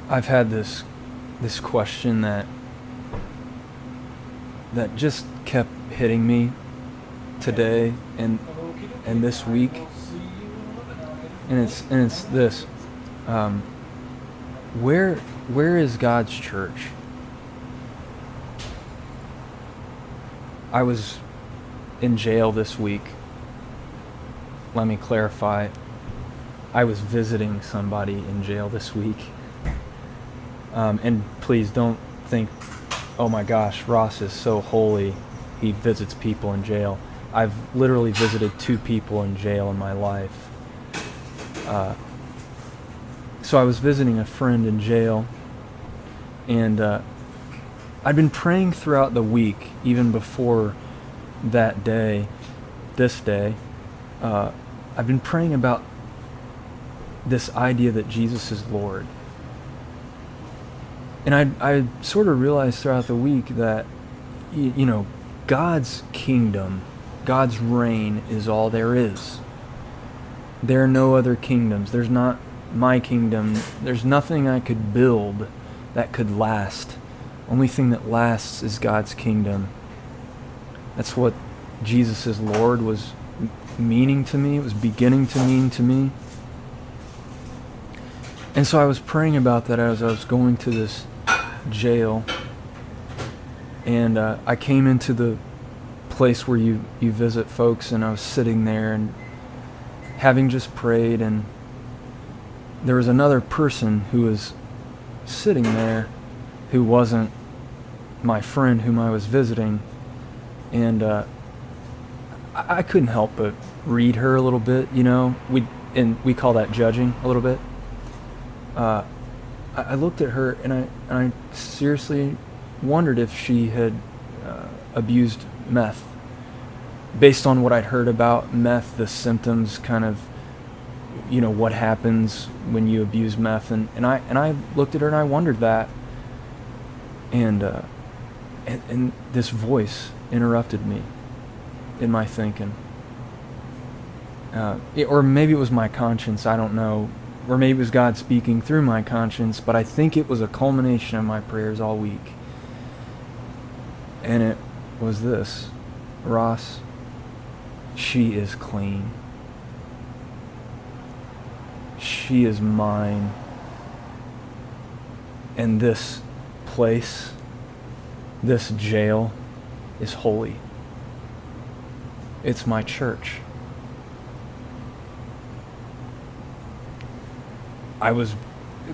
I've had this question that just kept hitting me today and this week, and it's this: where is God's church? I was in jail this week. Let me clarify. I was visiting somebody in jail this week. And please don't think, oh my gosh, Ross is so holy, he visits people in jail. I've literally visited 2 people in jail in my life. So I was visiting a friend in jail, and I'd been praying throughout the week, even before that day, this day. I've been praying about this idea that Jesus is Lord. And I sort of realized throughout the week that, God's kingdom, God's reign is all there is. There are no other kingdoms. There's not my kingdom. There's nothing I could build that could last. Only thing that lasts is God's kingdom. That's what Jesus is Lord was meaning to me. It was beginning to mean to me. And so I was praying about that as I was going to this jail. And I came into the place where you visit folks, and I was sitting there and having just prayed, and there was another person who was sitting there who wasn't my friend whom I was visiting. And I couldn't help but read her a little bit, we call that judging a little bit. I looked at her, and I seriously wondered if she had abused meth. Based on what I'd heard about meth, the symptoms, kind of, what happens when you abuse meth, and I looked at her and I wondered that, and this voice interrupted me in my thinking, or maybe it was my conscience, I don't know. Or maybe it was God speaking through my conscience, but I think it was a culmination of my prayers all week. And it was this: Ross, she is clean. She is mine. And this place, this jail, is holy. It's my church. I was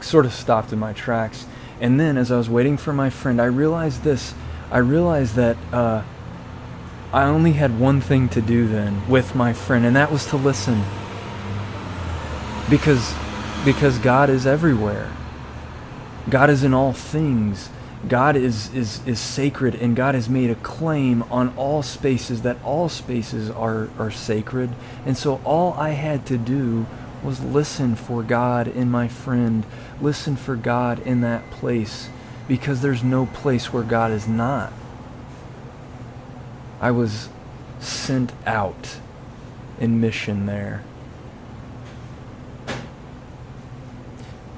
sort of stopped in my tracks. And then as I was waiting for my friend, I realized this. I realized that I only had one thing to do then with my friend, and that was to listen. Because God is everywhere. God is in all things. God is sacred, and God has made a claim on all spaces that all spaces are sacred. And so all I had to do was listen for God in my friend, listen for God in that place, because there's no place where God is not. I was sent out in mission there.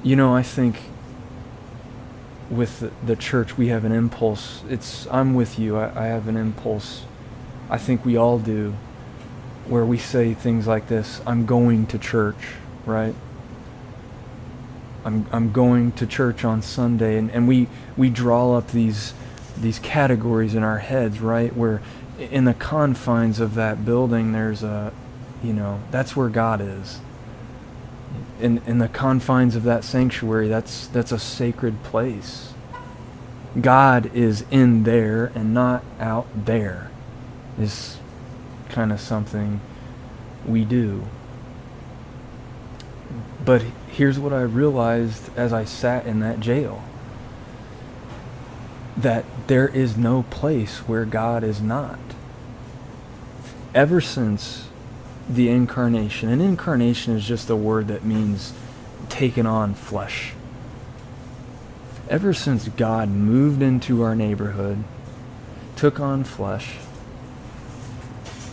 I think with the church we have an impulse. I'm with you. I have an impulse. I think we all do, where we say things like this: I'm going to church, right? I'm going to church on Sunday, and we draw up these categories in our heads, right? Where in the confines of that building there's that's where God is. In the confines of that sanctuary, that's a sacred place. God is in there and not out there, is kind of something we do. But here's what I realized as I sat in that jail: that there is no place where God is not. Ever since the incarnation, and incarnation is just a word that means taken on flesh. Ever since God moved into our neighborhood, took on flesh,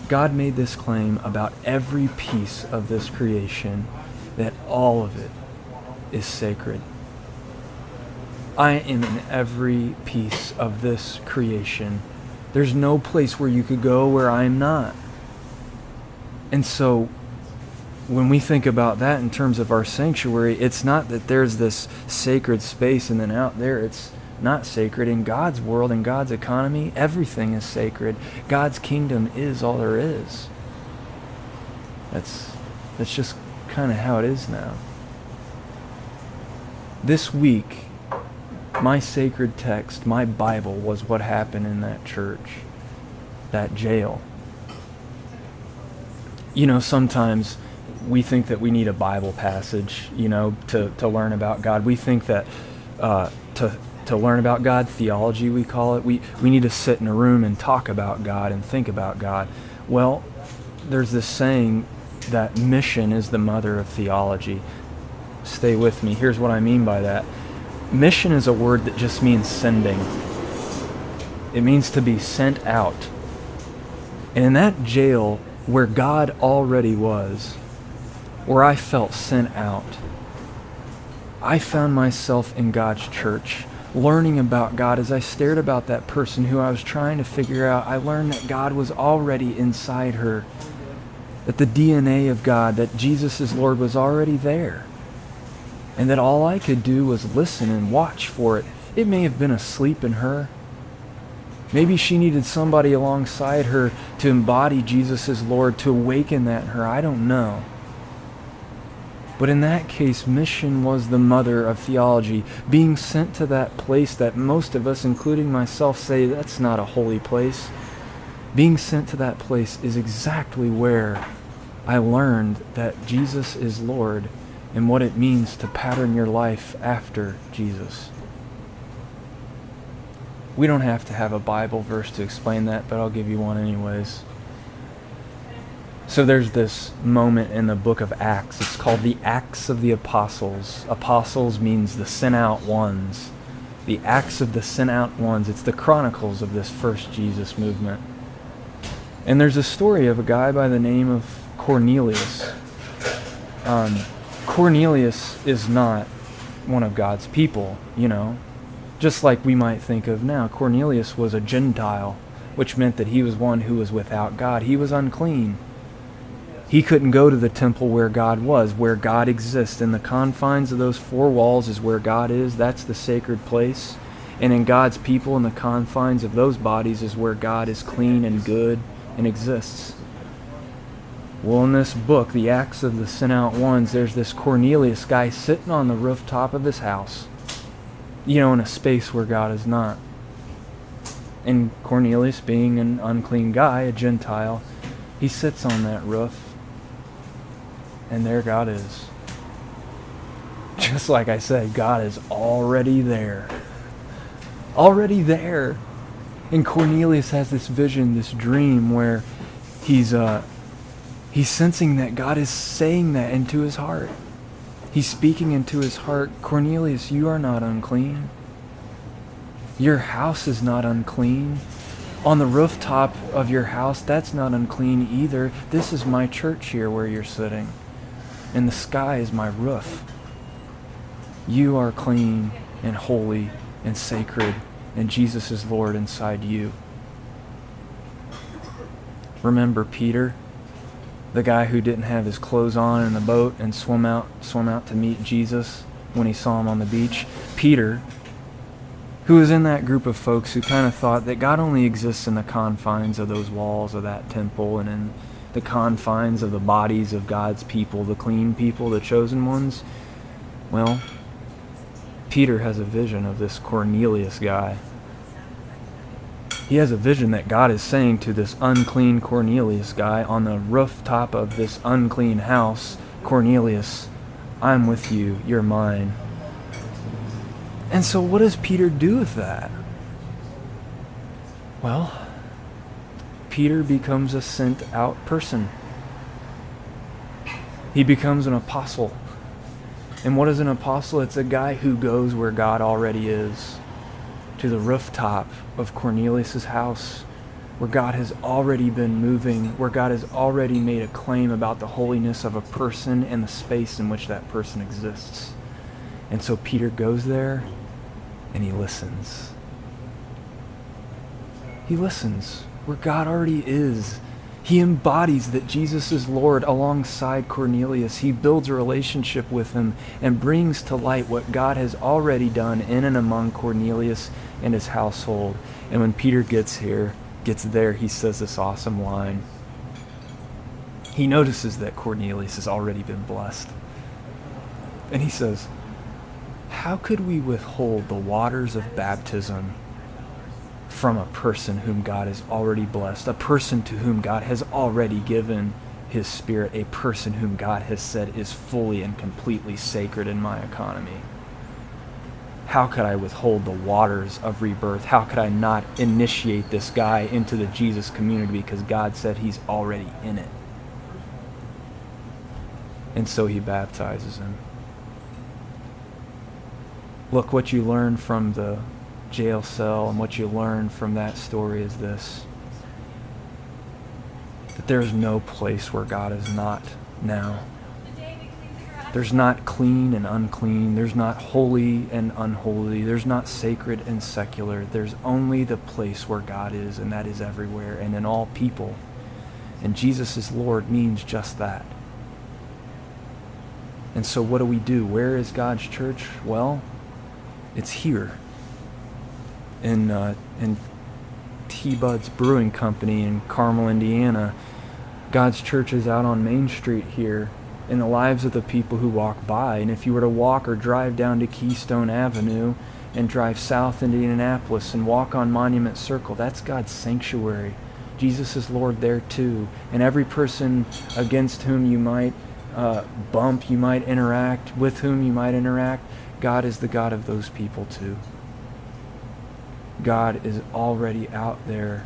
God made this claim about every piece of this creation: that all of it is sacred. I am in every piece of this creation. There's no place where you could go where I am not. And so when we think about that in terms of our sanctuary, it's not that there's this sacred space and then out there it's not sacred. In God's world, in God's economy, everything is sacred. God's kingdom is all there is. That's just kind of how it is now. This week, my sacred text, my Bible, was what happened in that church, that jail. You know, sometimes we think that we need a Bible passage, you know, to learn about God. We think that to learn about God, theology we call it, we need to sit in a room and talk about God and think about God. Well, there's this saying that mission is the mother of theology. Stay with me. Here's what I mean by that. Mission is a word that just means sending. It means to be sent out. And in that jail where God already was, where I felt sent out, I found myself in God's church, learning about God. As I stared about that person who I was trying to figure out, I learned that God was already inside her, that the DNA of God, that Jesus is Lord, was already there, and that all I could do was listen and watch for it. It may have been asleep in her. Maybe she needed somebody alongside her to embody Jesus as Lord, to awaken that in her. I don't know. But in that case, mission was the mother of theology. Being sent to that place that most of us, including myself, say that's not a holy place. Being sent to that place is exactly where I learned that Jesus is Lord and what it means to pattern your life after Jesus. We don't have to have a Bible verse to explain that, but I'll give you one anyways. So there's this moment in the book of Acts. It's called the Acts of the Apostles. Apostles means the sent out ones. The Acts of the sent out ones. It's the chronicles of this first Jesus movement. And there's a story of a guy by the name of Cornelius. Cornelius is not one of God's people, you know. Just like we might think of now. Cornelius was a Gentile, which meant that he was one who was without God. He was unclean. He couldn't go to the temple where God was, where God exists. In the confines of those four walls is where God is. That's the sacred place. And in God's people, in the confines of those bodies, is where God is clean and good and exists. Well, in this book, the Acts of the Sent Out Ones, there's this Cornelius guy sitting on the rooftop of his house, you know, in a space where God is not. And Cornelius, being an unclean guy, a Gentile, he sits on that roof. And there God is. Just like I said, God is already there. Already there. And Cornelius has this vision, this dream where he's sensing that God is saying that into his heart. He's speaking into his heart. Cornelius, you are not unclean. Your house is not unclean. On the rooftop of your house, that's not unclean either. This is my church here where you're sitting. And the sky is my roof. You are clean and holy and sacred, and Jesus is Lord inside you. Remember Peter, the guy who didn't have his clothes on in the boat and swam out to meet Jesus when he saw him on the beach? Peter, who was in that group of folks who kind of thought that God only exists in the confines of those walls of that temple and in the confines of the bodies of God's people, the clean people, the chosen ones. Well, Peter has a vision of this Cornelius guy. He has a vision that God is saying to this unclean Cornelius guy on the rooftop of this unclean house, Cornelius, I'm with you, you're mine. And so what does Peter do with that? Well, Peter becomes a sent out person. He becomes an apostle. And what is an apostle? It's a guy who goes where God already is, to the rooftop of Cornelius' house, where God has already been moving, where God has already made a claim about the holiness of a person and the space in which that person exists. And so Peter goes there and he listens. He listens where God already is. He embodies that Jesus is Lord alongside Cornelius. He builds a relationship with him and brings to light what God has already done in and among Cornelius and his household. And when Peter gets there, he says this awesome line. He notices that Cornelius has already been blessed. And he says, "How could we withhold the waters of baptism from a person whom God has already blessed, a person to whom God has already given his Spirit, a person whom God has said is fully and completely sacred in my economy? How could I withhold the waters of rebirth? How could I not initiate this guy into the Jesus community because God said he's already in it?" And so he baptizes him. Look, what you learn from the jail cell and what you learn from that story is this: that there is no place where God is not now. There's not clean and unclean. There's not holy and unholy. There's not sacred and secular. There's only the place where God is, and that is everywhere and in all people. And Jesus is Lord means just that. And so what do? Where is God's church? Well, it's here in T-Bud's Brewing Company in Carmel, Indiana. God's church is out on Main Street here in the lives of the people who walk by. And if you were to walk or drive down to Keystone Avenue and drive south into Indianapolis and walk on Monument Circle, that's God's sanctuary. Jesus is Lord there too. And every person against whom you might bump, you might interact, with whom you might interact, God is the God of those people too. God is already out there.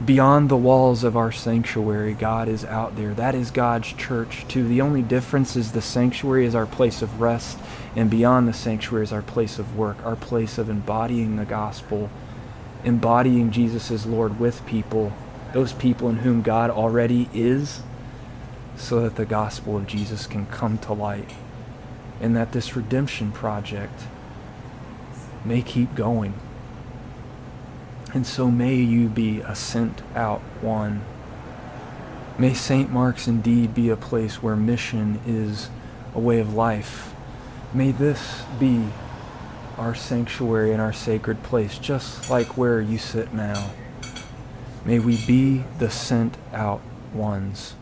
Beyond the walls of our sanctuary, God is out there. That is God's church too. The only difference is the sanctuary is our place of rest, and beyond the sanctuary is our place of work, our place of embodying the gospel, embodying Jesus as Lord with people, those people in whom God already is, so that the gospel of Jesus can come to light, and that this redemption project may keep going. And so may you be a sent out one. May St. Mark's indeed be a place where mission is a way of life. May this be our sanctuary and our sacred place, just like where you sit now. May we be the sent out ones.